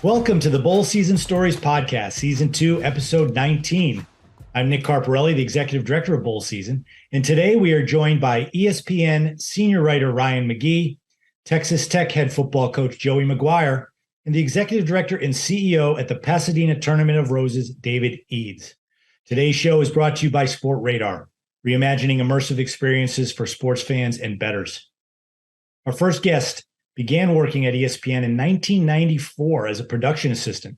Welcome to the Bowl Season Stories Podcast, Season 2, Episode 19. I'm Nick Carparelli, the Executive Director of Bowl Season, and today we are joined by ESPN senior writer Ryan McGee, Texas Tech head football coach Joey McGuire, and the Executive Director and CEO at the Pasadena Tournament of Roses, David Eads. Today's show is brought to you by Sport Radar, reimagining immersive experiences for sports fans and bettors. Our first guest began working at ESPN in 1994 as a production assistant.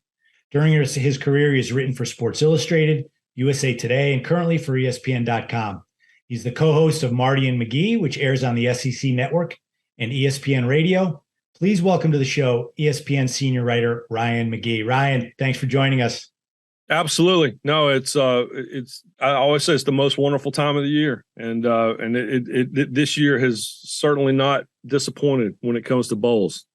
During his career, he has written for Sports Illustrated, USA Today, and currently for ESPN.com. He's the co-host of Marty and McGee, which airs on the SEC Network and ESPN Radio. Please welcome to the show ESPN senior writer Ryan McGee. Ryan, thanks for joining us. Absolutely. No, it's I always say it's the most wonderful time of the year. And this year has certainly not disappointed when it comes to bowls.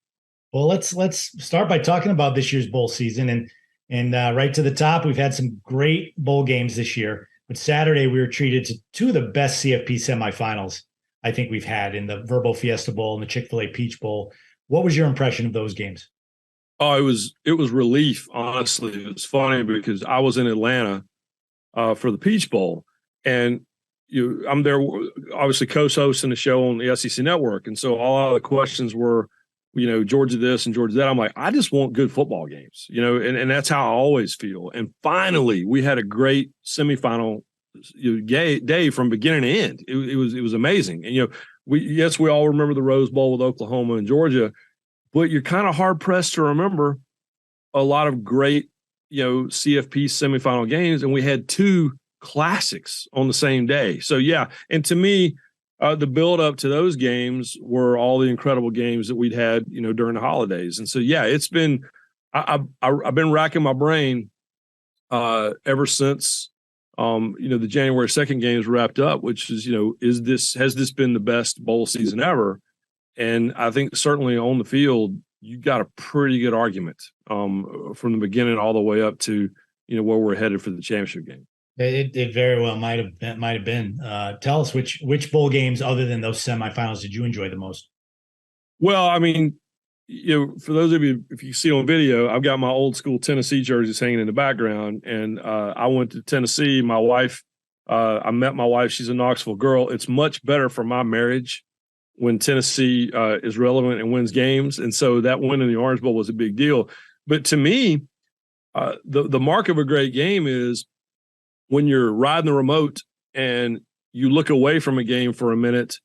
Well, let's start by talking about this year's bowl season and right to the top. We've had some great bowl games this year, but Saturday we were treated to two of the best CFP semifinals I think we've had in the Verbo Fiesta Bowl and the Chick-fil-A Peach Bowl. What was your impression of those games? Oh, it was relief, honestly. It was funny because I was in Atlanta for the Peach Bowl, and I'm there obviously co-hosting the show on the SEC Network, and so all the questions were, Georgia this and Georgia that. I'm like, I just want good football games, and that's how I always feel. And finally, we had a great semifinal day from beginning to end. It was amazing, and we all remember the Rose Bowl with Oklahoma and Georgia. But you're kind of hard pressed to remember a lot of great, CFP semifinal games, and we had two classics on the same day. So yeah, and to me, the build up to those games were all the incredible games that we'd had, during the holidays. And so yeah, it's been I've been racking my brain ever since the January 2nd games wrapped up, which is has this been the best bowl season ever? And I think certainly on the field, you got a pretty good argument from the beginning all the way up to, where we're headed for the championship game. It very well might have been. Tell us which bowl games other than those semifinals did you enjoy the most? Well, I mean, for those of you, if you see on video, I've got my old school Tennessee jerseys hanging in the background, and I went to Tennessee. My wife, I met my wife. She's a Knoxville girl. It's much better for my marriage when Tennessee is relevant and wins games. And so that win in the Orange Bowl was a big deal. But to me, the mark of a great game is when you're riding the remote and you look away from a game for a minute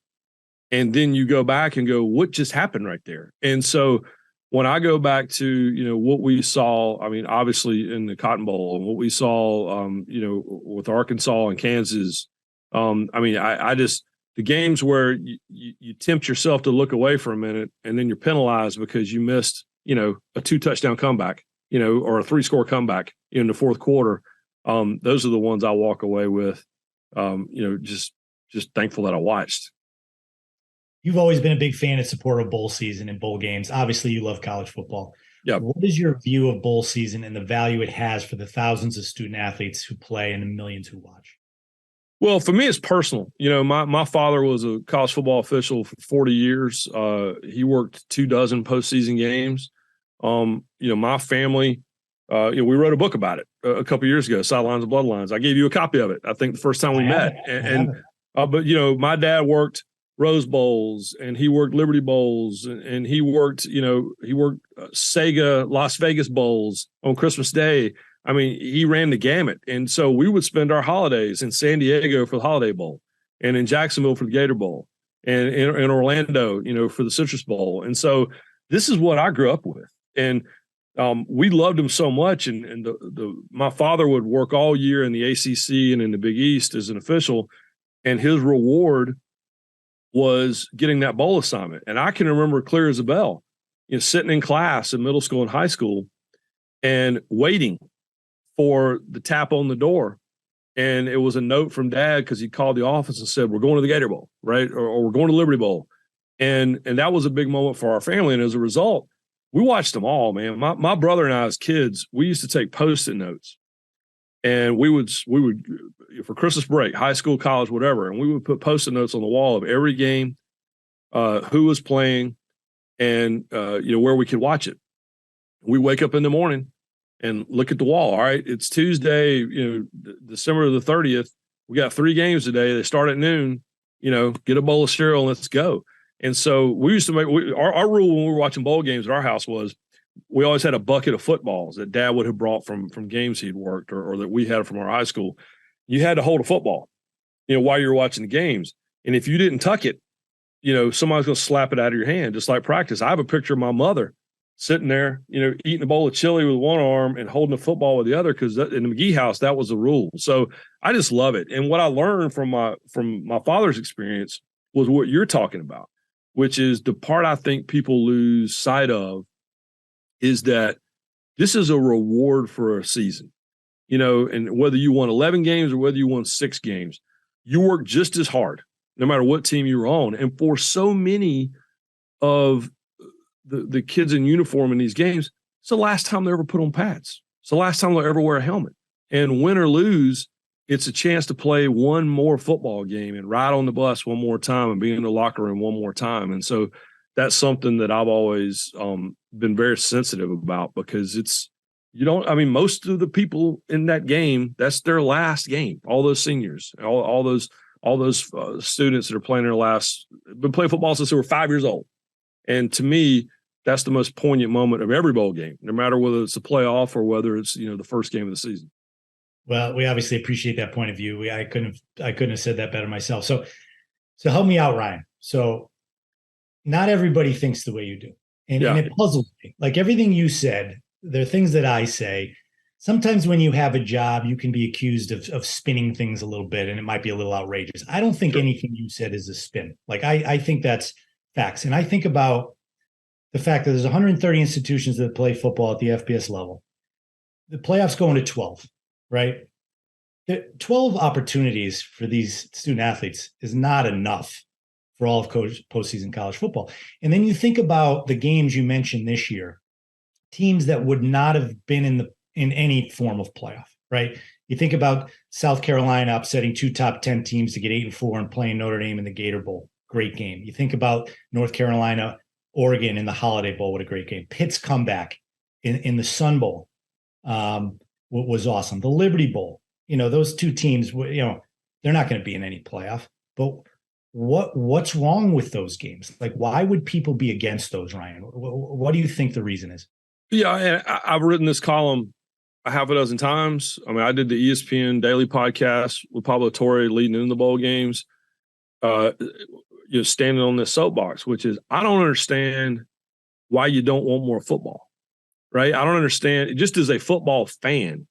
and then you go back and go, what just happened right there? And so when I go back to, what we saw, I mean, obviously in the Cotton Bowl and what we saw, with Arkansas and Kansas, the games where you tempt yourself to look away for a minute and then you're penalized because you missed, a 2-touchdown comeback, or a 3-score comeback in the fourth quarter. Those are the ones I walk away with, just thankful that I watched. You've always been a big fan and supporter of bowl season and bowl games. Obviously, you love college football. Yeah. What is your view of bowl season and the value it has for the thousands of student athletes who play and the millions who watch? Well, for me, it's personal. My father was a college football official for 40 years. He worked 24 postseason games. My family, we wrote a book about it a couple years ago, Sidelines and Bloodlines. I gave you a copy of it, I think, the first time we met. But my dad worked Rose Bowls and he worked Liberty Bowls and he worked Sega Las Vegas Bowls on Christmas Day. I mean, he ran the gamut. And so we would spend our holidays in San Diego for the Holiday Bowl and in Jacksonville for the Gator Bowl and in Orlando, for the Citrus Bowl. And so this is what I grew up with. And we loved him so much. And my father would work all year in the ACC and in the Big East as an official. And his reward was getting that bowl assignment. And I can remember clear as a bell, sitting in class in middle school and high school and waiting for the tap on the door. And it was a note from Dad because he called the office and said, we're going to the Gator Bowl, right? Or we're going to Liberty Bowl. And that was a big moment for our family. And as a result, we watched them all, man. My brother and I as kids, we used to take Post-it notes. And we would for Christmas break, high school, college, whatever, and we would put Post-it notes on the wall of every game, who was playing, and where we could watch it. We wake up in the morning and look at the wall. All right, it's Tuesday, December the 30th. We got 3 games today. They start at noon. Get a bowl of cereal and let's go. And so we used to make our rule when we were watching bowl games at our house was we always had a bucket of footballs that Dad would have brought from games he'd worked or that we had from our high school. You had to hold a football, while you were watching the games. And if you didn't tuck it, somebody's going to slap it out of your hand, just like practice. I have a picture of my mother sitting there, eating a bowl of chili with one arm and holding a football with the other, because in the McGee house, that was the rule. So I just love it. And what I learned from my father's experience was what you're talking about, which is the part I think people lose sight of is that this is a reward for a season, and whether you won 11 games or whether you won 6 games, you work just as hard, no matter what team you're on. And for so many of the kids in uniform in these games, it's the last time they ever put on pads. It's the last time they'll ever wear a helmet. And win or lose, it's a chance to play one more football game and ride on the bus one more time and be in the locker room one more time. And so that's something that I've always been very sensitive about, because most of the people in that game, that's their last game. All those seniors, all those students that are playing been playing football since they were 5 years old. And to me, that's the most poignant moment of every bowl game, no matter whether it's a playoff or whether it's, the first game of the season. Well, we obviously appreciate that point of view. I couldn't have said that better myself. So help me out, Ryan. So not everybody thinks the way you do. And it puzzles me. Like everything you said, there are things that I say. Sometimes when you have a job, you can be accused of spinning things a little bit, and it might be a little outrageous. I don't think anything you said is a spin. Like I think that's facts. And I think about the fact that there's 130 institutions that play football at the FBS level. The playoffs go into 12, right? The 12 opportunities for these student athletes is not enough for all of postseason college football. And then you think about the games you mentioned this year, teams that would not have been in any form of playoff, right? You think about South Carolina upsetting 2 top 10 teams to get 8-4 and playing Notre Dame in the Gator Bowl. Great game. You think about North Carolina, Oregon in the Holiday Bowl. What a great game. Pitt's comeback in the Sun Bowl was awesome. The Liberty Bowl, those 2 teams, they're not going to be in any playoff. But what's wrong with those games? Like, why would people be against those, Ryan? What do you think the reason is? Yeah, and I've written this column a half a dozen times. I mean, I did the ESPN Daily podcast with Pablo Torre leading into the bowl games. Standing on this soapbox, which is I don't understand why you don't want more football, right? I don't understand. Just as a football fan,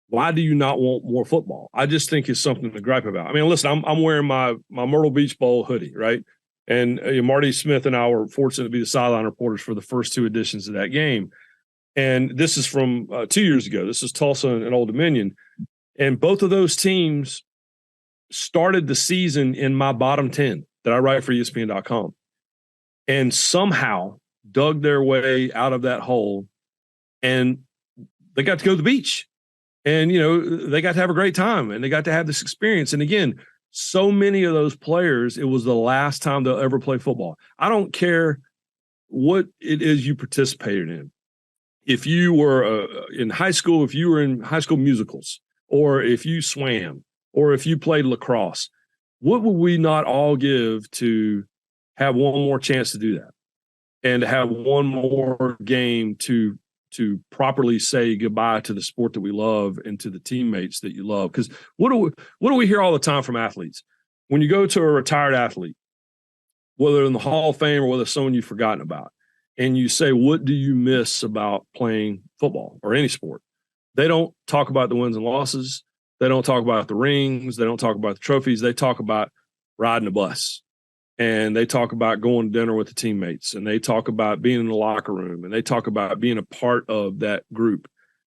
why do you not want more football? I just think it's something to gripe about. I mean, listen, I'm wearing my Myrtle Beach Bowl hoodie, right? And Marty Smith and I were fortunate to be the sideline reporters for the first 2 editions of that game. And this is from 2 years ago. This is Tulsa and Old Dominion. And both of those teams started the season in my bottom 10 that I write for ESPN.com, and somehow dug their way out of that hole, and they got to go to the beach, and they got to have a great time, and they got to have this experience. And again, so many of those players, it was the last time they'll ever play football. I don't care what it is you participated in. If you were in high school, if you were in high school musicals, or if you swam, or if you played lacrosse, what would we not all give to have one more chance to do that, and to have one more game to properly say goodbye to the sport that we love and to the teammates that you love? Because what do we hear all the time from athletes? When you go to a retired athlete, whether in the Hall of Fame or whether someone you've forgotten about, and you say, what do you miss about playing football or any sport? They don't talk about the wins and losses. They don't talk about the rings. They don't talk about the trophies. They talk about riding a bus, and they talk about going to dinner with the teammates, and they talk about being in the locker room, and they talk about being a part of that group.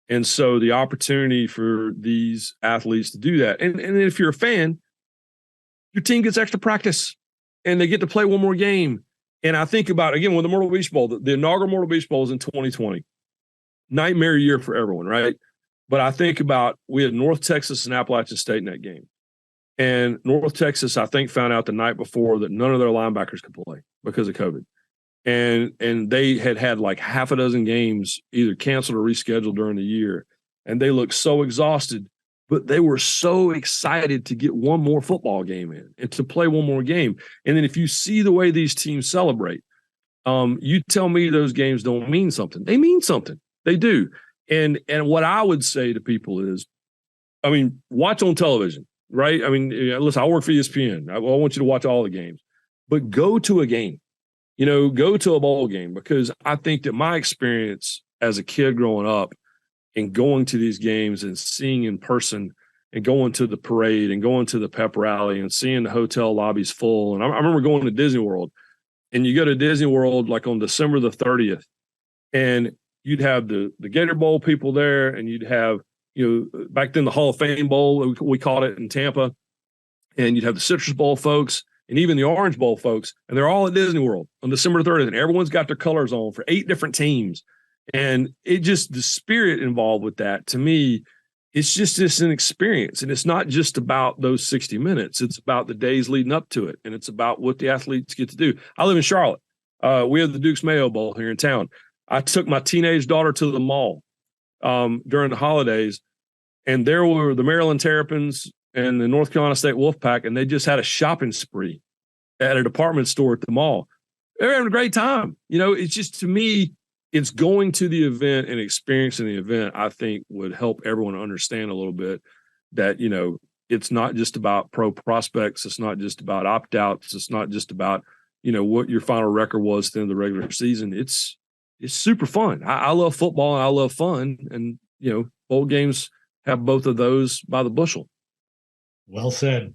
And so the opportunity for these athletes to do that, and if you're a fan, your team gets extra practice, and they get to play one more game. And I think about, again, with the Myrtle Beach Bowl, the inaugural Myrtle Beach Bowl is in 2020. Nightmare year for everyone, right? But I think about, we had North Texas and Appalachian State in that game. And North Texas, I think, found out the night before that none of their linebackers could play because of COVID. and they had like half a dozen games either canceled or rescheduled during the year, and they looked so exhausted, but they were so excited to get one more football game in and to play one more game. And then if you see the way these teams celebrate, you tell me those games don't mean something. They mean something. They do. And what I would say to people is, I mean, watch on television, right? I mean, listen, I work for ESPN. I want you to watch all the games, but go to a game. Go to a bowl game, because I think that my experience as a kid growing up and going to these games and seeing in person and going to the parade and going to the pep rally and seeing the hotel lobbies full. And I remember going to Disney World, and you go to Disney World like on December the 30th, and you'd have the Gator Bowl people there, and you'd have, back then the Hall of Fame Bowl, we called it in Tampa, and you'd have the Citrus Bowl folks, and even the Orange Bowl folks, and they're all at Disney World on December 30th, and everyone's got their colors on for 8 different teams. And it just, the spirit involved with that, to me, it's just an experience. And it's not just about those 60 minutes. It's about the days leading up to it, and it's about what the athletes get to do. I live in Charlotte. We have the Duke's Mayo Bowl here in town. I took my teenage daughter to the mall during the holidays, and there were the Maryland Terrapins and the North Carolina State Wolfpack, and they just had a shopping spree at a department store at the mall. They're having a great time. It's just, to me, it's going to the event and experiencing the event, I think, would help everyone understand a little bit that, it's not just about pro prospects. It's not just about opt-outs. It's not just about, what your final record was at the end of the regular season. It's super fun. I love football and I love fun. And, bowl games have both of those by the bushel. Well said.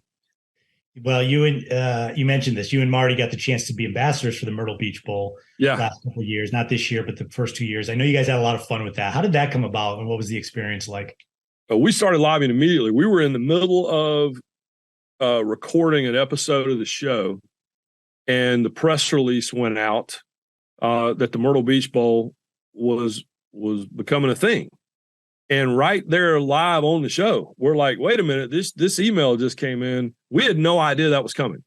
Well, you mentioned this. You and Marty got the chance to be ambassadors for the Myrtle Beach Bowl last couple of years, not this year, but the first 2 years. I know you guys had a lot of fun with that. How did that come about, and what was the experience like? We started lobbying immediately. We were in the middle of recording an episode of the show, and the press release went out that the Myrtle Beach Bowl was becoming a thing. And right there live on the show, we're like, wait a minute, this email just came in. We had no idea that was coming.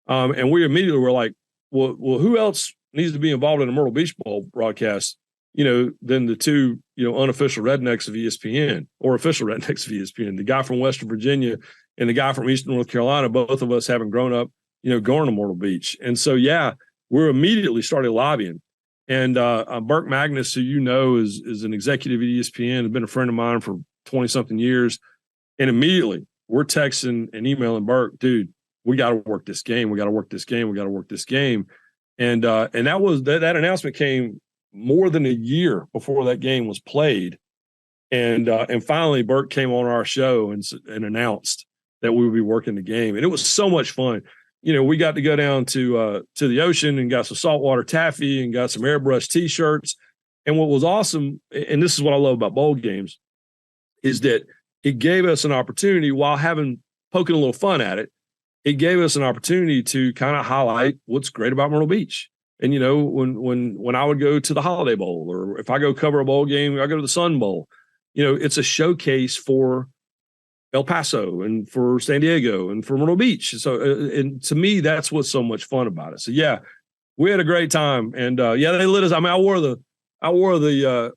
And we immediately were like, well, who else needs to be involved in a Myrtle Beach Bowl broadcast, than the two, unofficial rednecks of ESPN, or official rednecks of ESPN, the guy from Western Virginia and the guy from Eastern North Carolina, both of us having grown up, going to Myrtle Beach. And so, we're immediately started lobbying. And Burke Magnus, who is an executive at ESPN, has been a friend of mine for 20-something years. And immediately we're texting and emailing Burke, dude, we got to work this game. We got to work this game. We got to work this game. And that announcement came more than a year before that game was played. And finally, Burke came on our show and announced that we would be working the game. And it was so much fun. We got to go down to the ocean and got some saltwater taffy and got some airbrush T-shirts. And what was awesome, and this is what I love about bowl games, is that it gave us an opportunity, while poking a little fun at it, it gave us an opportunity to kind of highlight what's great about Myrtle Beach. And, when I would go to the Holiday Bowl, or if I go cover a bowl game, I go to the Sun Bowl, it's a showcase for El Paso and for San Diego and for Myrtle Beach. So, and to me, that's what's so much fun about it. So, we had a great time, and they lit us. I mean, I wore the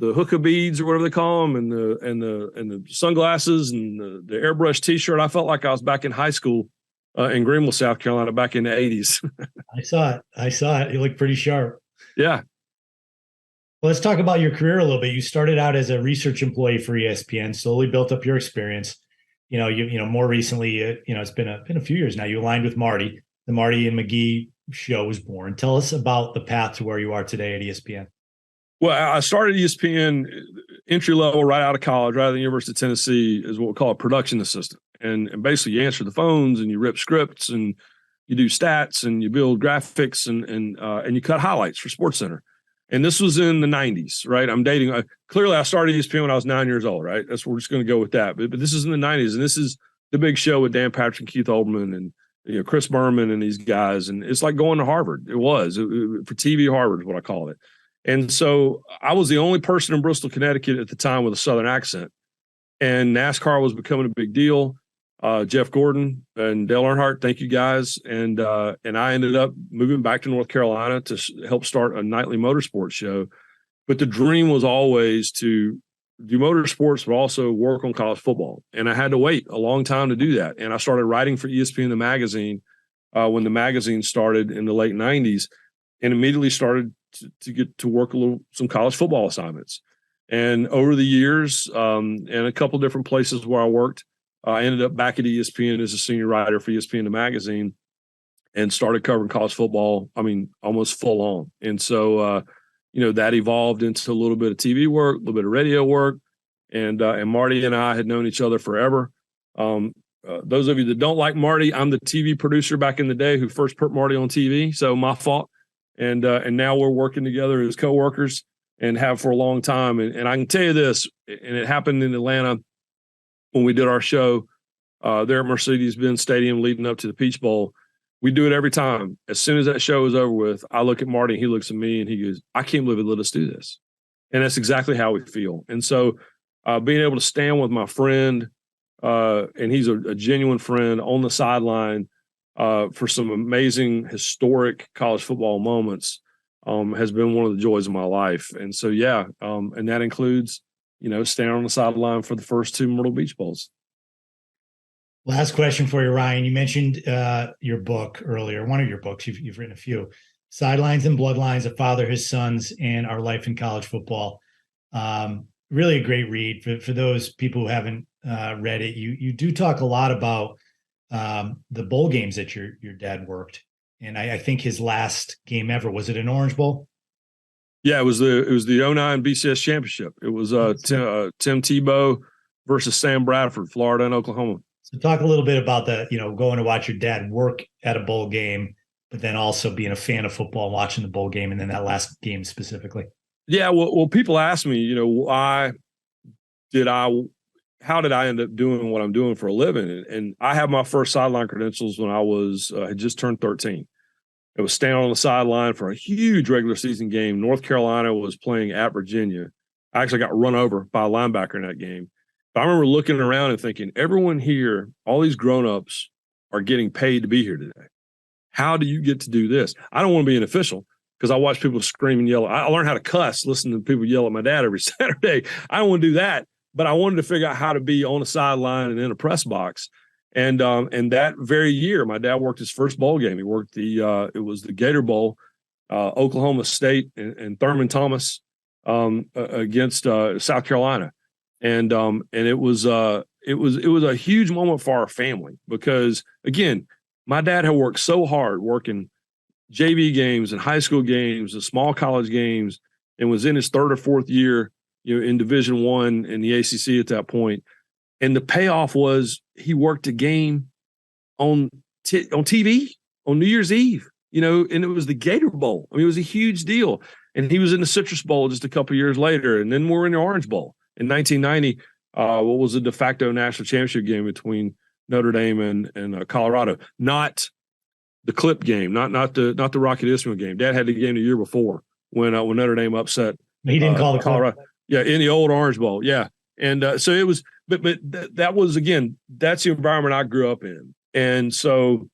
hookah beads, or whatever they call them, and the sunglasses and the airbrush T-shirt. I felt like I was back in high school in Greenville, South Carolina, back in the 80s. I saw it. You look pretty sharp. Yeah. Well, let's talk about your career a little bit. You started out as a research employee for ESPN, slowly built up your experience. More recently, it's been a few years now. You aligned with Marty. The Marty and McGee show was born. Tell us about the path to where you are today at ESPN. Well, I started ESPN entry level right out of college, right out of the University of Tennessee, as what we call a production assistant. And basically you answer the phones and you rip scripts and you do stats and you build graphics and you cut highlights for SportsCenter. And this was in the 90s, right? I'm dating. Clearly, I started ESPN when I was 9 years old, right? We're just going to go with that. But this is in the 90s, and this is the big show with Dan Patrick and Keith Olbermann and Chris Berman and these guys. And it's like going to Harvard. It was for TV Harvard is what I call it. And so I was the only person in Bristol, Connecticut at the time with a Southern accent. And NASCAR was becoming a big deal. Jeff Gordon and Dale Earnhardt. Thank you guys. And I ended up moving back to North Carolina to help start a nightly motorsports show. But the dream was always to do motorsports, but also work on college football. And I had to wait a long time to do that. And I started writing for ESPN, the magazine, when the magazine started in the late 90s, and immediately started to get to work some college football assignments. And over the years, and a couple different places where I worked, I ended up back at ESPN as a senior writer for ESPN, the magazine, and started covering college football. I mean, almost full on. And so, that evolved into a little bit of TV work, a little bit of radio work. And Marty and I had known each other forever. Those of you that don't like Marty, I'm the TV producer back in the day who first put Marty on TV. So my fault. And now we're working together as coworkers and have for a long time. And I can tell you this, and it happened in Atlanta when we did our show there at Mercedes-Benz Stadium leading up to the Peach Bowl. We do it every time. As soon as that show is over with, I look at Marty, and he looks at me, and he goes, I can't believe it let us do this. And that's exactly how we feel. And so being able to stand with my friend, and he's a genuine friend, on the sideline for some amazing historic college football moments has been one of the joys of my life. And so, and that includes, standing on the sideline for the first two Myrtle Beach Bowls. Last question for you, Ryan. You mentioned your book earlier, one of your books. You've written a few. Sidelines and Bloodlines, A Father, His Sons, and Our Life in College Football. Really a great read for those people who haven't read it. You do talk a lot about the bowl games that your dad worked. And I think his last game ever, was it an Orange Bowl? Yeah, it was the 09 BCS championship. It was Tim Tebow versus Sam Bradford, Florida and Oklahoma. So talk a little bit about going to watch your dad work at a bowl game, but then also being a fan of football, watching the bowl game, and then that last game specifically. Yeah, well, people ask me, how did I end up doing what I'm doing for a living? And I have my first sideline credentials when I had just turned 13. It was standing on the sideline for a huge regular season game. North Carolina was playing at Virginia. I actually got run over by a linebacker in that game. But I remember looking around and thinking, everyone here, all these grown-ups are getting paid to be here today. How do you get to do this? I don't want to be an official because I watch people scream and yell. I learned how to cuss listening to people yell at my dad every Saturday. I don't want to do that. But I wanted to figure out how to be on a sideline and in a press box. And that very year, my dad worked his first bowl game. He worked it was the Gator Bowl, Oklahoma State and Thurman Thomas against South Carolina. And it was a huge moment for our family because, again, my dad had worked so hard working JV games and high school games and small college games, and was in his third or fourth year, in Division I in the ACC at that point. And the payoff was he worked a game on TV on New Year's Eve, and it was the Gator Bowl. I mean, it was a huge deal. And he was in the Citrus Bowl just a couple of years later. And then we're in the Orange Bowl in 1990. What was a de facto national championship game between Notre Dame and Colorado, not the clip game, not the Rocket Ismail game. Dad had the game the year before when Notre Dame upset. He didn't call the Colorado. Yeah, in the old Orange Bowl. Yeah. And so it was, but that was, again, that's the environment I grew up in. And so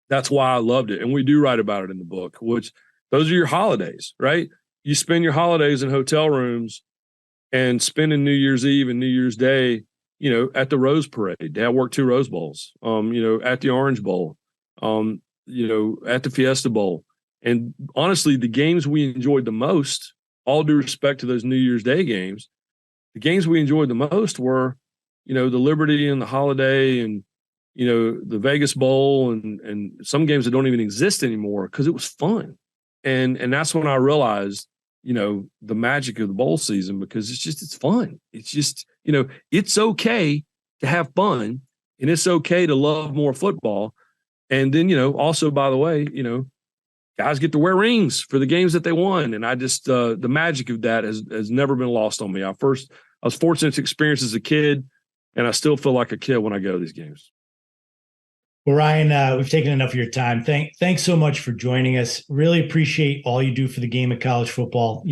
that's why I loved it. And we do write about it in the book, which those are your holidays, right? You spend your holidays in hotel rooms and spending New Year's Eve and New Year's Day, at the Rose Parade. Dad worked 2 Rose Bowls, at the Orange Bowl, at the Fiesta Bowl. And honestly, the games we enjoyed the most, all due respect to those New Year's Day games, the games we enjoyed the most were, the Liberty and the Holiday and, the Vegas Bowl and some games that don't even exist anymore because it was fun. And that's when I realized, the magic of the bowl season, because it's fun. It's just, it's okay to have fun and it's okay to love more football. And then, also, by the way, guys get to wear rings for the games that they won. And I just, the magic of that has never been lost on me. I was fortunate to experience as a kid, and I still feel like a kid when I go to these games. Well, Ryan, we've taken enough of your time. Thanks so much for joining us. Really appreciate all you do for the game of college football.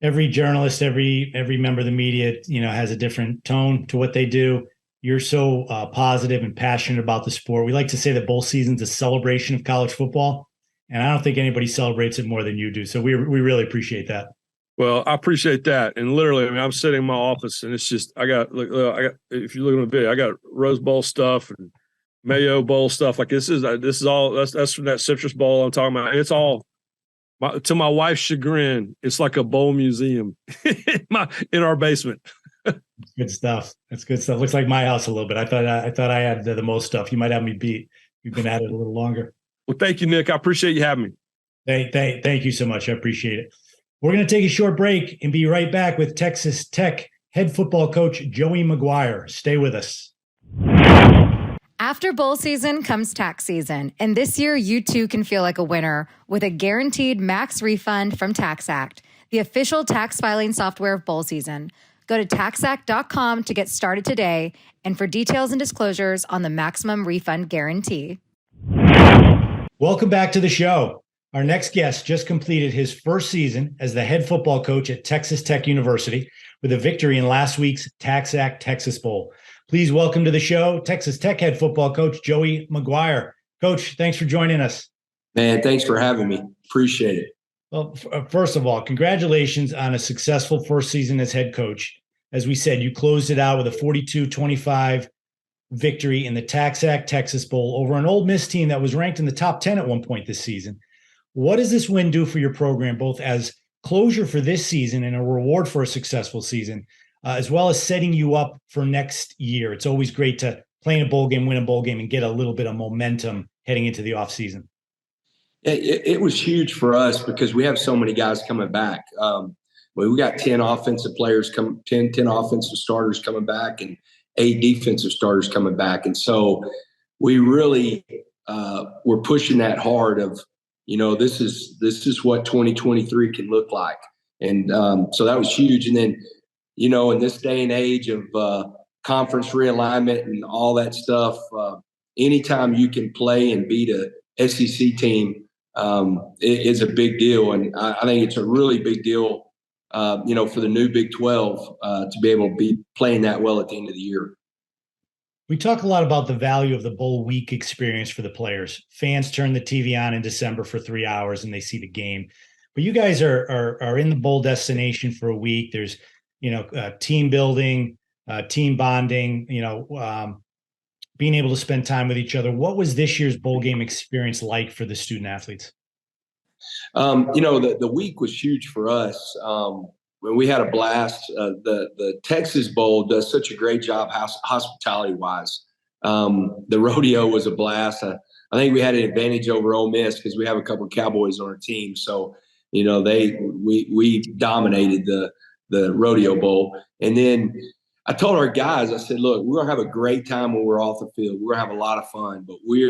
Every journalist, every member of the media, has a different tone to what they do. You're so positive and passionate about the sport. We like to say that bowl season's a celebration of college football, and I don't think anybody celebrates it more than you do. So we really appreciate that. Well, I appreciate that. And literally, I mean, I'm sitting in my office, and it's just I got if you look at the video, I got Rose Bowl stuff and Mayo Bowl stuff. Like this is all that's from that Citrus Bowl I'm talking about. It's all to my wife's chagrin. It's like a bowl museum in our basement. Good stuff. That's good stuff. Looks like my house a little bit. I thought I had the most stuff. You might have me beat. You've been at it a little longer. Well, thank you, Nick. I appreciate you having me. Thank you so much. I appreciate it. We're going to take a short break and be right back with Texas Tech head football coach Joey McGuire. Stay with us. After bowl season comes tax season, and this year you too can feel like a winner with a guaranteed max refund from TaxAct, the official tax filing software of bowl season. Go to taxact.com to get started today and for details and disclosures on the maximum refund guarantee. Welcome back to the show. Our next guest just completed his first season as the head football coach at Texas Tech University with a victory in last week's TaxAct Texas Bowl. Please welcome to the show Texas Tech head football coach Joey McGuire. Coach, thanks for joining us. Man, thanks for having me. Appreciate it. Well, first of all, congratulations on a successful first season as head coach. As we said, you closed it out with a 42-25 victory in the TaxAct Texas Bowl over an Ole Miss team that was ranked in the top 10 at one point this season. What does this win do for your program, both as closure for this season and a reward for a successful season, as well as setting you up for next year? It's always great to play in a bowl game, win a bowl game, and get a little bit of momentum heading into the offseason. It was huge for us because we have so many guys coming back. We got 10 offensive players 10 offensive starters coming back and 8 defensive starters coming back. And so we really were pushing that hard of, this is what 2023 can look like. And so that was huge. And then, in this day and age of conference realignment and all that stuff, anytime you can play and beat a SEC team is a big deal. And I think it's a really big deal, for the new Big 12 to be able to be playing that well at the end of the year. We talk a lot about the value of the bowl week experience for the players. Fans turn the TV on in December for 3 hours and they see the game. But you guys are in the bowl destination for a week. There's, team building, team bonding, being able to spend time with each other. What was this year's bowl game experience like for the student athletes? The week was huge for us. When we had a blast, the Texas Bowl does such a great job hospitality wise. The rodeo was a blast. I think we had an advantage over Ole Miss because we have a couple of Cowboys on our team. So, we dominated the rodeo bowl. And then I told our guys, I said, look, we're gonna have a great time when we're off the field. We're gonna have a lot of fun, but we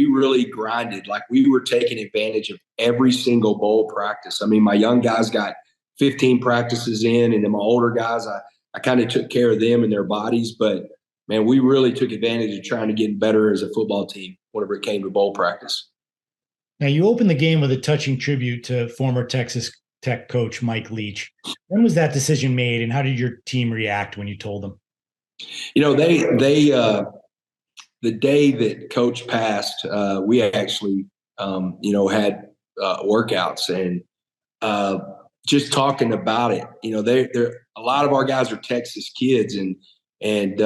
really grinded. Like we were taking advantage of every single bowl practice. I mean, my young guys got 15 practices in, and then my older guys, I kind of took care of them and their bodies. But man, we really took advantage of trying to get better as a football team whenever it came to bowl practice. Now, you opened the game with a touching tribute to former Texas Tech coach Mike Leach. When was that decision made, and how did your team react when you told them? They the day that Coach passed, we actually had workouts and just talking about it. They're a lot of our guys are Texas kids, and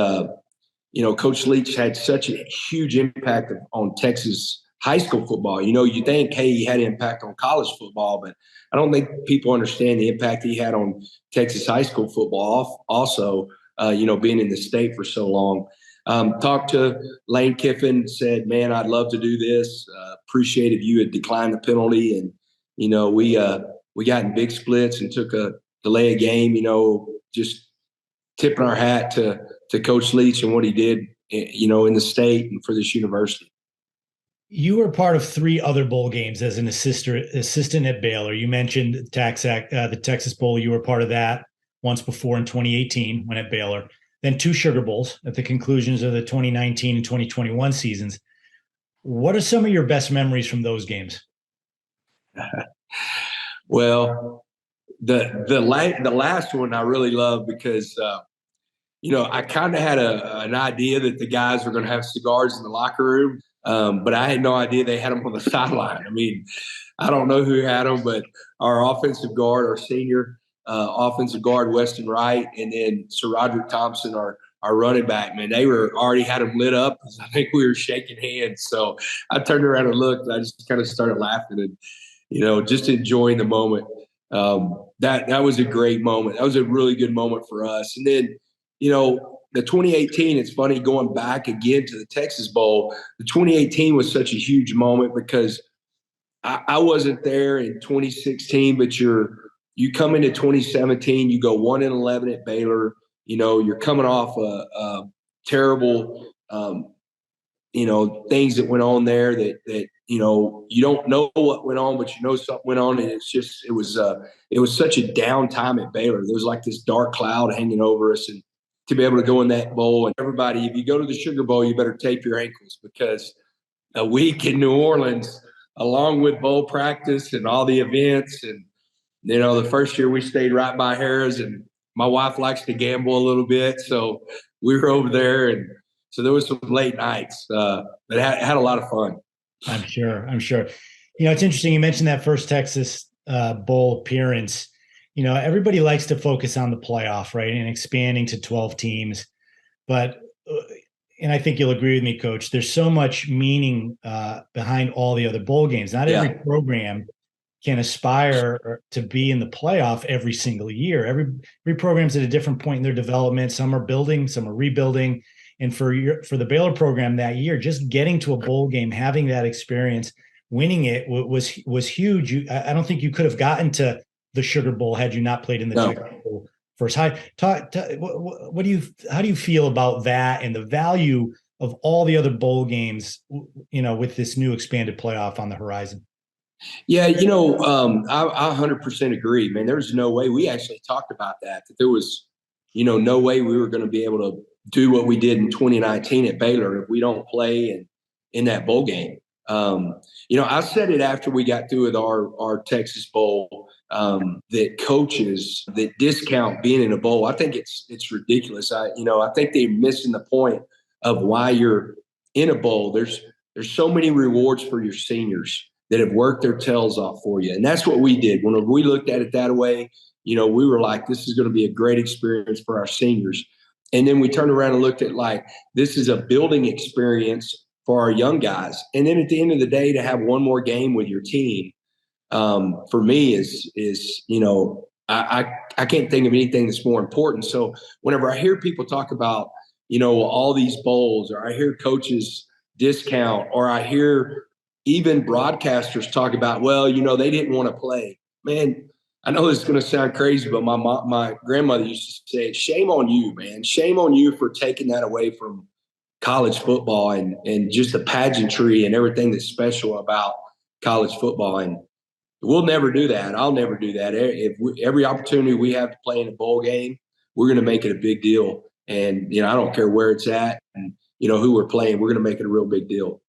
Coach Leach had such a huge impact on Texas high school football. You think, hey, he had an impact on college football, but I don't think people understand the impact he had on Texas high school football. Also, being in the state for so long. Talked to Lane Kiffin, said, man, I'd love to do this. Appreciate if you had declined the penalty. And, we got in big splits and took a delay a game, just tipping our hat to Coach Leach and what he did, in the state and for this university. You were part of 3 other bowl games as an assistant at Baylor. You mentioned the Texas Bowl. You were part of that once before in 2018 when at Baylor. Then 2 Sugar Bowls at the conclusions of the 2019 and 2021 seasons. What are some of your best memories from those games? Well, the last one I really love because I kind of had an idea that the guys were going to have cigars in the locker room, but I had no idea they had them on the sideline. I mean, I don't know who had them, but our offensive guard, our senior offensive guard, Weston Wright, and then Sir Roderick Thompson, our running back, man, they were already had them lit up. I think we were shaking hands. So I turned around and looked, and I just kind of started laughing and, just enjoying the moment. That was a great moment. That was a really good moment for us. And then, the 2018, it's funny going back again to the Texas Bowl. The 2018 was such a huge moment because I wasn't there in 2016, but you come into 2017, you go 1-11 at Baylor. You're coming off a terrible, things that went on there that you don't know what went on, but something went on, and it was such a down time at Baylor. There was like this dark cloud hanging over us, and to be able to go in that bowl, and everybody, if you go to the Sugar Bowl, you better tape your ankles, because a week in New Orleans, along with bowl practice and all the events, and the first year we stayed right by Harrah's, and my wife likes to gamble a little bit, so we were over there, and so there was some late nights, but had a lot of fun. I'm sure. It's interesting. You mentioned that first Texas Bowl appearance. Everybody likes to focus on the playoff, right, and expanding to 12 teams. But, and I think you'll agree with me, Coach, there's so much meaning behind all the other bowl games. Not every program can aspire to be in the playoff every single year. Every program's at a different point in their development. Some are building, some are rebuilding. And for the Baylor program that year, just getting to a bowl game, having that experience, winning it was huge. I don't think you could have gotten to the Sugar Bowl had you not played in the Texas Bowl first. How do you feel about that and the value of all the other bowl games, with this new expanded playoff on the horizon? Yeah, I 100% agree, man. There's no way. We actually talked about that there was, no way we were going to be able to do what we did in 2019 at Baylor if we don't play in that bowl game. I said it after we got through with our Texas Bowl, that coaches that discount being in a bowl, I think it's ridiculous. I think they're missing the point of why you're in a bowl. There's so many rewards for your seniors that have worked their tails off for you. And that's what we did. When we looked at it that way, we were like, this is going to be a great experience for our seniors. And then we turned around and looked at this is a building experience for our young guys. And then at the end of the day, to have one more game with your team, for me is I can't think of anything that's more important. So whenever I hear people talk about, all these bowls, or I hear coaches discount, or I hear even broadcasters talk about, they didn't want to play. Man, I know this is going to sound crazy, but my grandmother used to say, shame on you, man. Shame on you for taking that away from college football and just the pageantry and everything that's special about college football. And we'll never do that. I'll never do that. Every opportunity we have to play in a bowl game, we're going to make it a big deal. And, I don't care where it's at and, who we're playing, we're going to make it a real big deal.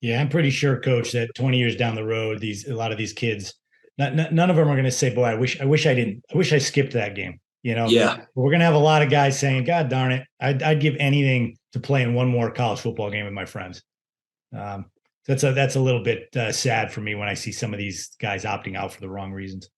Yeah, I'm pretty sure, Coach, that 20 years down the road, a lot of these kids, none of them are going to say, boy, I wish I skipped that game. Yeah. We're going to have a lot of guys saying, God darn it, I'd give anything to play in one more college football game with my friends. That's a little bit sad for me when I see some of these guys opting out for the wrong reasons.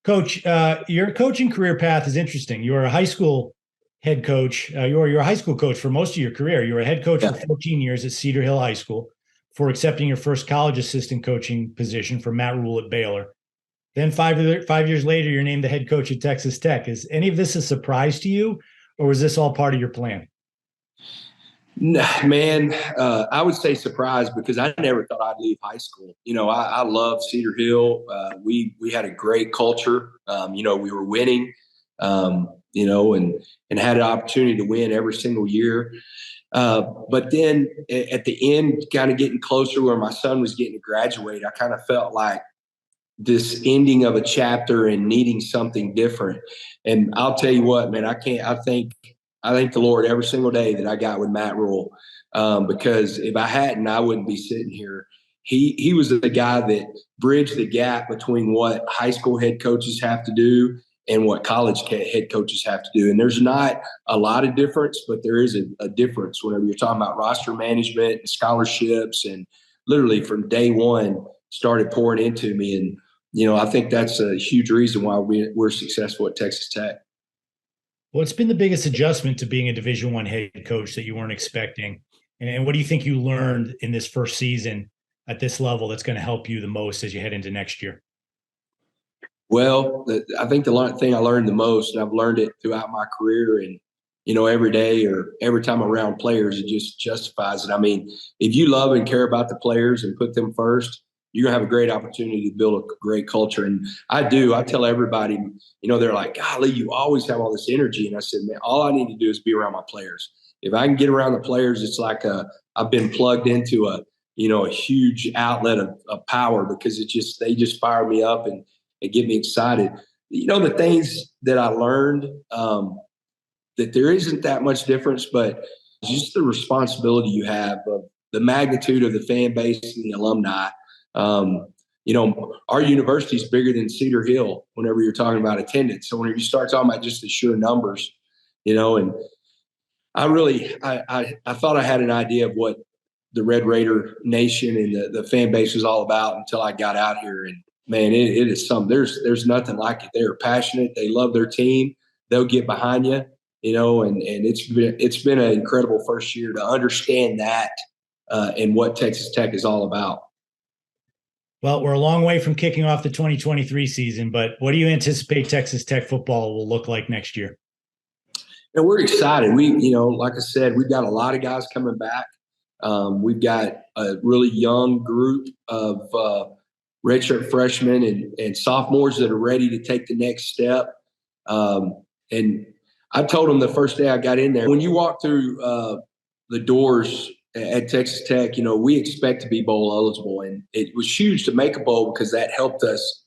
Coach, your coaching career path is interesting. You were a high school head coach. You were a high school coach for most of your career. You were a head coach for 14 years at Cedar Hill High School before accepting your first college assistant coaching position for Matt Rule at Baylor. Then 5 years later, you're named the head coach at Texas Tech. Is any of this a surprise to you, or was this all part of your plan? No, man, I would say surprised, because I never thought I'd leave high school. I love Cedar Hill. We had a great culture. We were winning, and had an opportunity to win every single year. But then at the end, kind of getting closer where my son was getting to graduate, I kind of felt like this ending of a chapter and needing something different. And I'll tell you what, man, I thank the Lord every single day that I got with Matt Rule, because if I hadn't, I wouldn't be sitting here. He was the guy that bridged the gap between what high school head coaches have to do and what college head coaches have to do. And there's not a lot of difference, but there is a difference whenever you're talking about roster management and scholarships, and literally from day one started pouring into me. And, I think that's a huge reason why we're successful at Texas Tech. What's been the biggest adjustment to being a Division I head coach that you weren't expecting? And what do you think you learned in this first season at this level that's going to help you the most as you head into next year? Well, I think the thing I learned the most, and I've learned it throughout my career, and every day or every time I'm around players, it just justifies it. I mean, if you love and care about the players and put them first, you're going to have a great opportunity to build a great culture. And I do. I tell everybody, they're like, golly, you always have all this energy. And I said, man, all I need to do is be around my players. If I can get around the players, it's like I've been plugged into a huge outlet of power, because they just fire me up and get me excited. The things that I learned, that there isn't that much difference, but just the responsibility you have of the magnitude of the fan base and the alumni. Our university is bigger than Cedar Hill whenever you're talking about attendance. So whenever you start talking about just the sheer numbers, and I thought I had an idea of what the Red Raider Nation and the fan base was all about until I got out here. And man, it is something. There's nothing like it. They're passionate. They love their team. They'll get behind you, and it's been an incredible first year to understand that and what Texas Tech is all about. Well, we're a long way from kicking off the 2023 season, but what do you anticipate Texas Tech football will look like next year? And we're excited. Like I said, we've got a lot of guys coming back. We've got a really young group of redshirt freshmen and sophomores that are ready to take the next step. And I told them the first day I got in there, when you walk through the doors at Texas Tech, we expect to be bowl eligible. And it was huge to make a bowl because that helped us,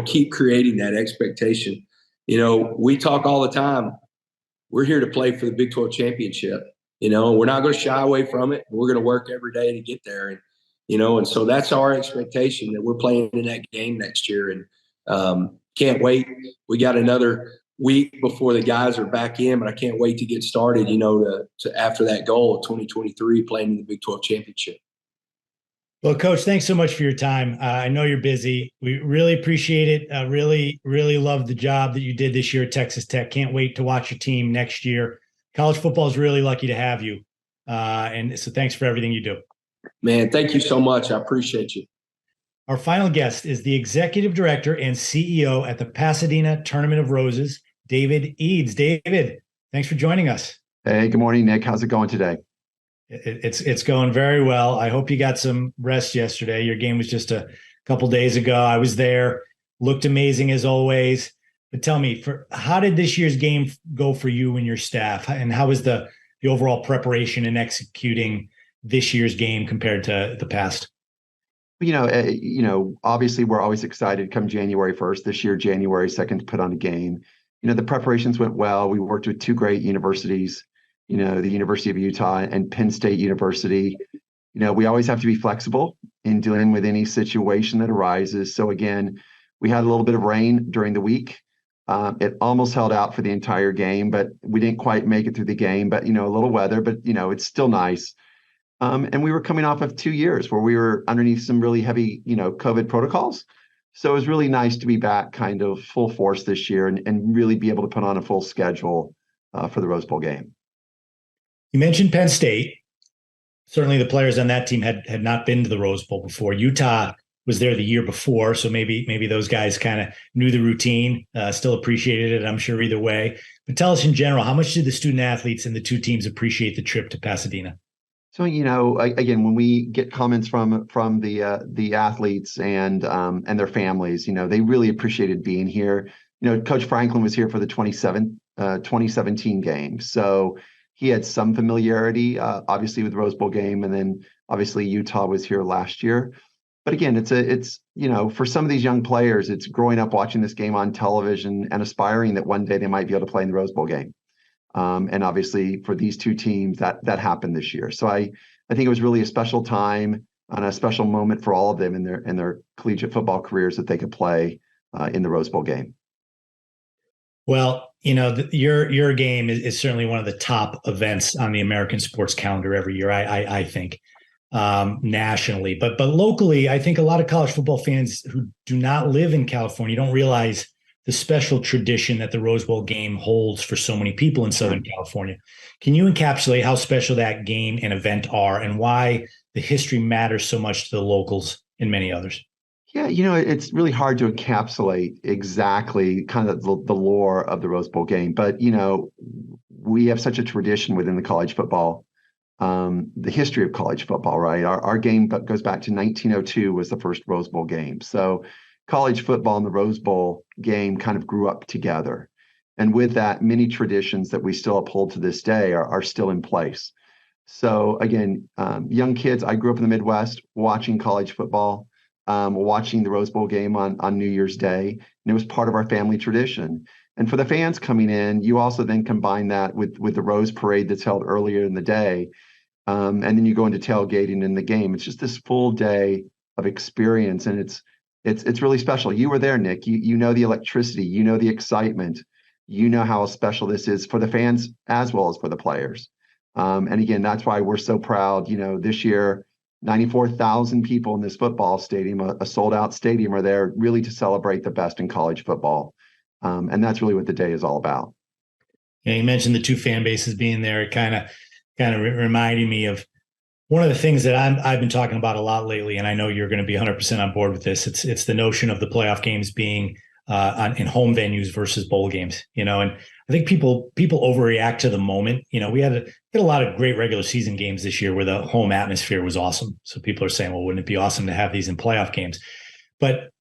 keep creating that expectation. We talk all the time. We're here to play for the Big 12 championship. We're not going to shy away from it. We're going to work every day to get there. And so that's our expectation, that we're playing in that game next year. And can't wait. We got another week before the guys are back in, but I can't wait to get started, to after that goal of 2023 playing in the Big 12 championship. Well, Coach, thanks so much for your time. I know you're busy. We really appreciate it. Really, really love the job that you did this year at Texas Tech. Can't wait to watch your team next year. College football is really lucky to have you. And so thanks for everything you do. Man, thank you so much. I appreciate you. Our final guest is the Executive Director and CEO at the Pasadena Tournament of Roses, David Eads. David, thanks for joining us. Hey, good morning, Nick. How's it going today? It's going very well. I hope you got some rest yesterday. Your game was just a couple days ago. I was there. Looked amazing as always. But tell me, how did this year's game go for you and your staff? And how was the overall preparation and executing this year's game compared to the past? Obviously we're always excited come January 1st. This year, January 2nd, to put on a game. The preparations went well. We worked with two great universities, the University of Utah and Penn State University. We always have to be flexible in dealing with any situation that arises. So again, we had a little bit of rain during the week. It almost held out for the entire game, but we didn't quite make it through the game. But, a little weather, but, it's still nice. And we were coming off of 2 years where we were underneath some really heavy, COVID protocols. So it was really nice to be back kind of full force this year and really be able to put on a full schedule for the Rose Bowl game. You mentioned Penn State. Certainly the players on that team had not been to the Rose Bowl before. Utah was there the year before, so maybe those guys kind of knew the routine, still appreciated it, I'm sure, either way. But tell us in general, how much did the student athletes and the two teams appreciate the trip to Pasadena? So, again, when we get comments from the athletes and their families, they really appreciated being here. Coach Franklin was here for the 2017 game. So he had some familiarity, obviously, with the Rose Bowl game. And then obviously Utah was here last year. But again, it's for some of these young players, it's growing up watching this game on television and aspiring that one day they might be able to play in the Rose Bowl game. And obviously for these two teams that happened this year. So I think it was really a special time and a special moment for all of them in their collegiate football careers that they could play in the Rose Bowl game. Well, your game is certainly one of the top events on the American sports calendar every year. I think nationally, but locally, I think a lot of college football fans who do not live in California don't realize the special tradition that the Rose Bowl game holds for so many people in Southern California. Can you encapsulate how special that game and event are, and why the history matters so much to the locals and many others? Yeah, it's really hard to encapsulate exactly kind of the lore of the Rose Bowl game, but we have such a tradition within the college football, the history of college football, right? Our game goes back to 1902 was the first Rose Bowl game. So college football and the Rose Bowl game kind of grew up together. And with that, many traditions that we still uphold to this day are still in place. So again, young kids, I grew up in the Midwest watching college football, watching the Rose Bowl game on New Year's Day, and it was part of our family tradition. And for the fans coming in, you also then combine that with the Rose Parade that's held earlier in the day, and then you go into tailgating in the game. It's just this full day of experience, and it's really special. You were there, Nick. You know the electricity, you know the excitement, you know how special this is for the fans as well as for the players. And again, that's why we're so proud. This year, 94,000 people in this football stadium, a sold-out stadium, are there really to celebrate the best in college football. And that's really what the day is all about. Yeah, you mentioned the two fan bases being there. It kind of reminded me of one of the things that I've been talking about a lot lately, and I know you're going to be 100% on board with this. It's the notion of the playoff games being in home venues versus bowl games. And I think people overreact to the moment. We had a lot of great regular season games this year where the home atmosphere was awesome. So people are saying, well, wouldn't it be awesome to have these in playoff games? But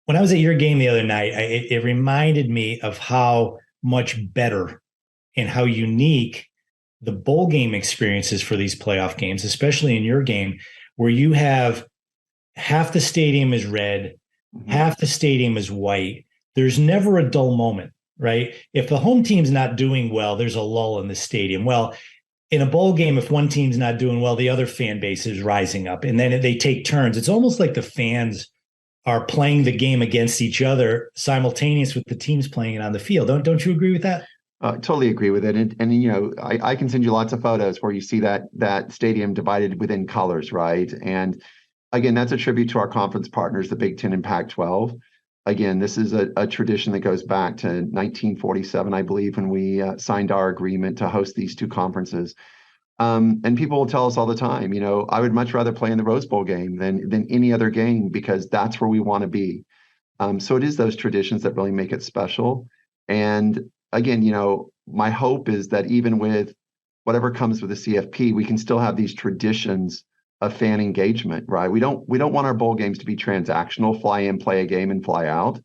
when I was at your game the other night, it reminded me of how much better and how unique the bowl game experiences for these playoff games, especially in your game, where you have half the stadium is red, half the stadium is white. There's never a dull moment, right? If the home team's not doing well, there's a lull in the stadium. Well, in a bowl game, if one team's not doing well, the other fan base is rising up, and then they take turns. It's almost like the fans are playing the game against each other simultaneous with the teams playing it on the field. Don't you agree with that? Totally agree with it. And I can send you lots of photos where you see that stadium divided within colors, right? And again, that's a tribute to our conference partners, the Big Ten and Pac-12. Again, this is a tradition that goes back to 1947, I believe, when we signed our agreement to host these two conferences. And people will tell us all the time, I would much rather play in the Rose Bowl game than any other game, because that's where we want to be. So it is those traditions that really make it special. And again, my hope is that even with whatever comes with the CFP, we can still have these traditions of fan engagement, right? We don't want our bowl games to be transactional, fly in, play a game, and fly out.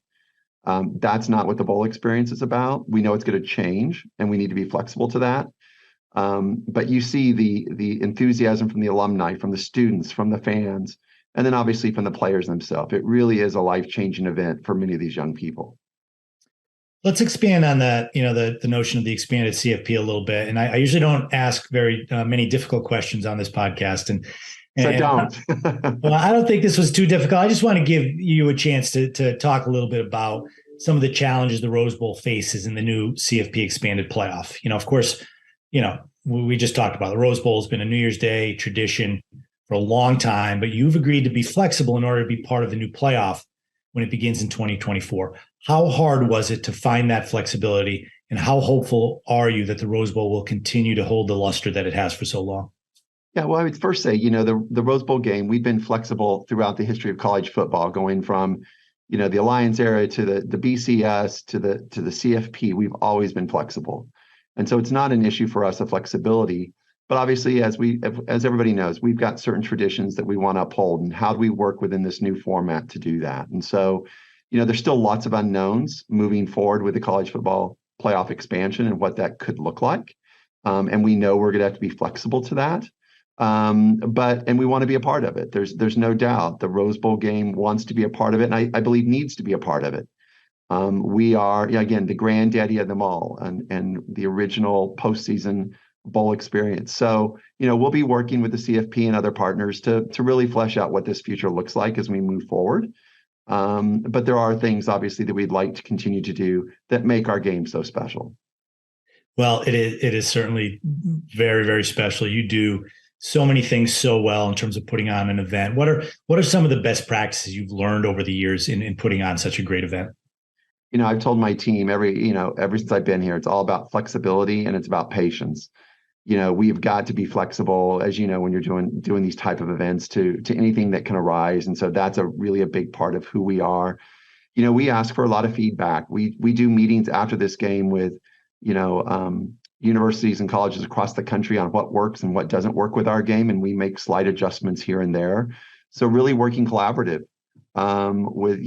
That's not what the bowl experience is about. We know it's going to change, and we need to be flexible to that. But you see the enthusiasm from the alumni, from the students, from the fans, and then obviously from the players themselves. It really is a life-changing event for many of these young people. Let's expand on that, the notion of the expanded CFP a little bit. And I usually don't ask very many difficult questions on this podcast. So don't. Well, I don't think this was too difficult. I just want to give you a chance to talk a little bit about some of the challenges the Rose Bowl faces in the new CFP expanded playoff. Of course, we just talked about the Rose Bowl has been a New Year's Day tradition for a long time, but you've agreed to be flexible in order to be part of the new playoff when it begins in 2024. How hard was it to find that flexibility, and how hopeful are you that the Rose Bowl will continue to hold the luster that it has for so long? Yeah, well, I would first say, the Rose Bowl game, we've been flexible throughout the history of college football, going from, the Alliance era to the BCS to the CFP. We've always been flexible. And so it's not an issue for us of flexibility. But obviously, as everybody knows, we've got certain traditions that we want to uphold, and how do we work within this new format to do that? And so, there's still lots of unknowns moving forward with the college football playoff expansion and what that could look like. And we know we're going to have to be flexible to that. And we want to be a part of it. There's no doubt the Rose Bowl game wants to be a part of it, and I believe needs to be a part of it. We are, again, the Grandaddy of Them All, and the original postseason bowl experience. So, we'll be working with the CFP and other partners to really flesh out what this future looks like as we move forward. But there are things obviously that we'd like to continue to do that make our game so special. Well, it is certainly very, very special. You do so many things so well in terms of putting on an event. What are some of the best practices you've learned over the years in putting on such a great event? I've told my team ever since I've been here, it's all about flexibility and it's about patience. We've got to be flexible, as you know, when you're doing these type of events to anything that can arise. And so that's really a big part of who we are. We ask for a lot of feedback. We do meetings after this game with, universities and colleges across the country on what works and what doesn't work with our game. And we make slight adjustments here and there. So really working collaborative with,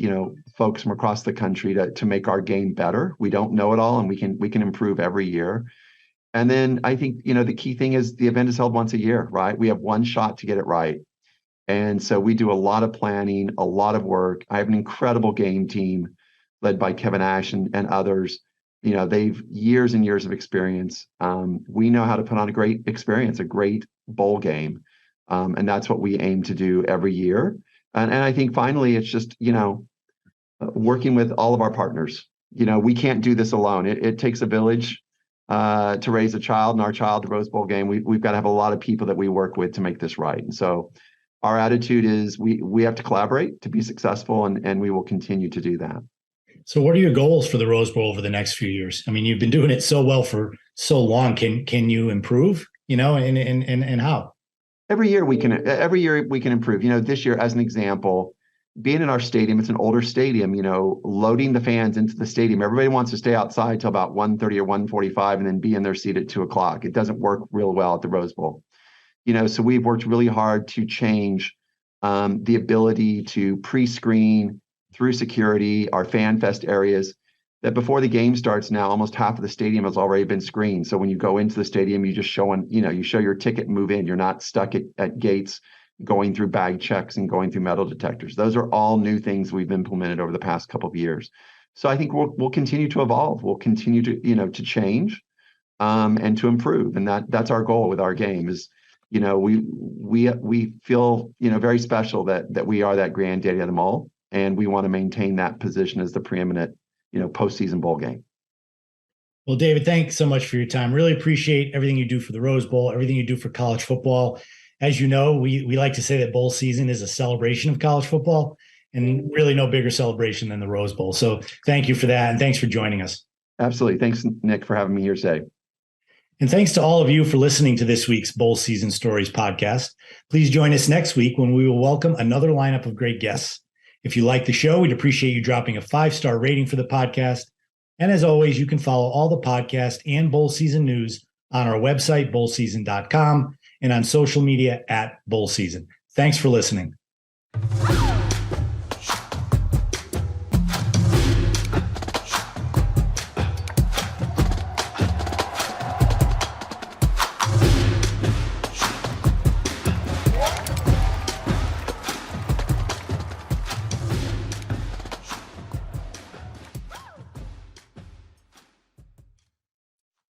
folks from across the country to make our game better. We don't know it all, and we can improve every year. And then I think, the key thing is the event is held once a year, right? We have one shot to get it right. And so we do a lot of planning, a lot of work. I have an incredible game team led by Kevin Ash and others. They've years and years of experience. We know how to put on a great experience, a great bowl game. And that's what we aim to do every year. And I think finally, it's just, working with all of our partners. We can't do this alone. It takes a village to raise a child, and our child, the Rose Bowl game. We've got to have a lot of people that we work with to make this right. And so our attitude is we have to collaborate to be successful, and we will continue to do that. So what are your goals for the Rose Bowl over the next few years? I mean, you've been doing it so well for so long. Can you improve, and how? Every year we can improve. This year, as an example, being in our stadium, it's an older stadium, loading the fans into the stadium. Everybody wants to stay outside till about 1:30 or 1:45 and then be in their seat at 2:00. It doesn't work real well at the Rose Bowl. So we've worked really hard to change the ability to pre-screen through security, our fan fest areas, that before the game starts now, almost half of the stadium has already been screened. So when you go into the stadium, you just you show your ticket and move in. You're not stuck at gates going through bag checks and going through metal detectors. Those are all new things we've implemented over the past couple of years. So I think we'll continue to evolve. We'll continue to change and to improve. And that's our goal with our game is, we feel, very special that we are that Grandaddy of Them All. And we want to maintain that position as the preeminent, postseason bowl game. Well, David, thanks so much for your time. Really appreciate everything you do for the Rose Bowl, everything you do for college football. As you know, we like to say that bowl season is a celebration of college football, and really no bigger celebration than the Rose Bowl. So thank you for that, and thanks for joining us. Absolutely. Thanks, Nick, for having me here today. And thanks to all of you for listening to this week's Bowl Season Stories podcast. Please join us next week when we will welcome another lineup of great guests. If you like the show, we'd appreciate you dropping a 5-star rating for the podcast. And as always, you can follow all the podcast and bowl season news on our website, bowlseason.com, and on social media @bowlseason. Thanks for listening.